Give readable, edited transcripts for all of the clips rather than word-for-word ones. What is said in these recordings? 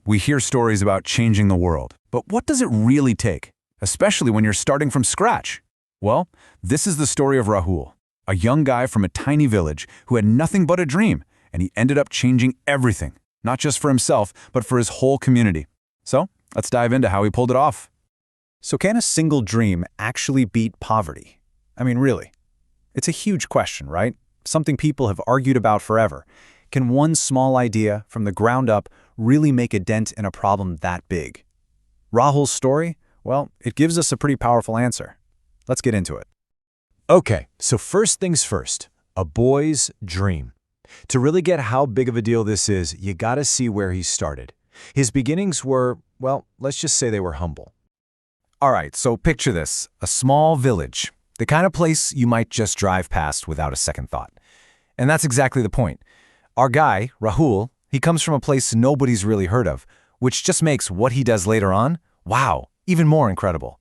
We hear stories about changing the world, but what does it really take, especially when you're starting from scratch? Well, this is the story of Rahul, a young guy from a tiny village who had nothing but a dream, and he ended up changing everything, not just for himself, but for his whole community. So, let's dive into how he pulled it off. So can a single dream actually beat poverty? I mean, really? It's a huge question, right? Something people have argued about forever. Can one small idea, from the ground up, really make a dent in a problem that big? Rahul's story? Well, it gives us a pretty powerful answer. Let's get into it. Okay, so first things first, a boy's dream. To really get how big of a deal this is, you gotta see where he started. His beginnings were, well, let's just say they were humble. All right, so picture this, a small village, the kind of place you might just drive past without a second thought. And that's exactly the point. Our guy, Rahul, he comes from a place nobody's really heard of, which just makes what he does later on, wow, even more incredible.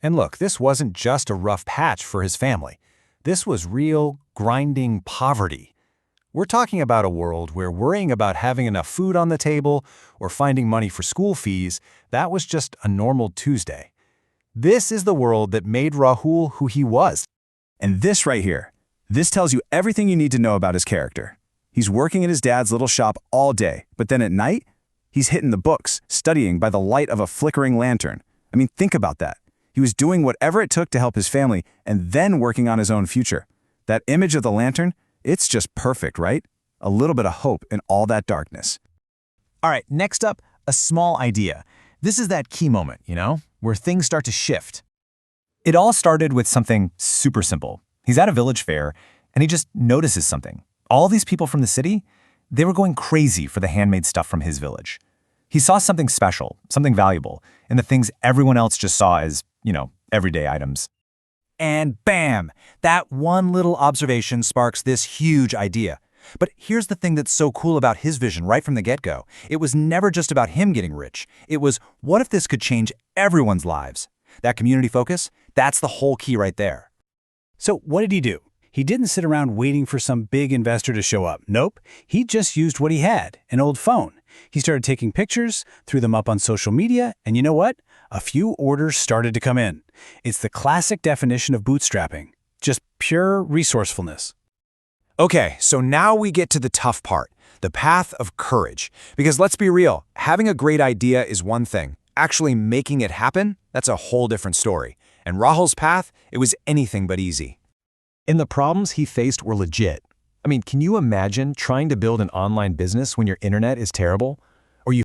And look, this wasn't just a rough patch for his family. This was real, grinding poverty. We're talking about a world where worrying about having enough food on the table or finding money for school fees, that was just a normal Tuesday. This is the world that made Rahul who he was. And this right here, this tells you everything you need to know about his character. He's working in his dad's little shop all day, but then at night, he's hitting the books, studying by the light of a flickering lantern. I mean, think about that. He was doing whatever it took to help his family and then working on his own future. That image of the lantern, it's just perfect, right? A little bit of hope in all that darkness. All right, next up, a small idea. This is that key moment, where things start to shift. It all started with something super simple. He's at a village fair, and he just notices something. All these people from the city, they were going crazy for the handmade stuff from his village. He saw something special, something valuable, in the things everyone else just saw as, everyday items. And bam! That one little observation sparks this huge idea. But here's the thing that's so cool about his vision right from the get-go. It was never just about him getting rich. It was, what if this could change everyone's lives? That community focus, that's the whole key right there. So what did he do? He didn't sit around waiting for some big investor to show up. Nope, he just used what he had, an old phone. He started taking pictures, threw them up on social media, and you know what? A few orders started to come in. It's the classic definition of bootstrapping, just pure resourcefulness. Okay, so now we get to the tough part, the path of courage. Because let's be real, having a great idea is one thing. Actually making it happen, that's a whole different story. And Rahul's path, it was anything but easy. And the problems he faced were legit. I mean, can you imagine trying to build an online business when your internet is terrible?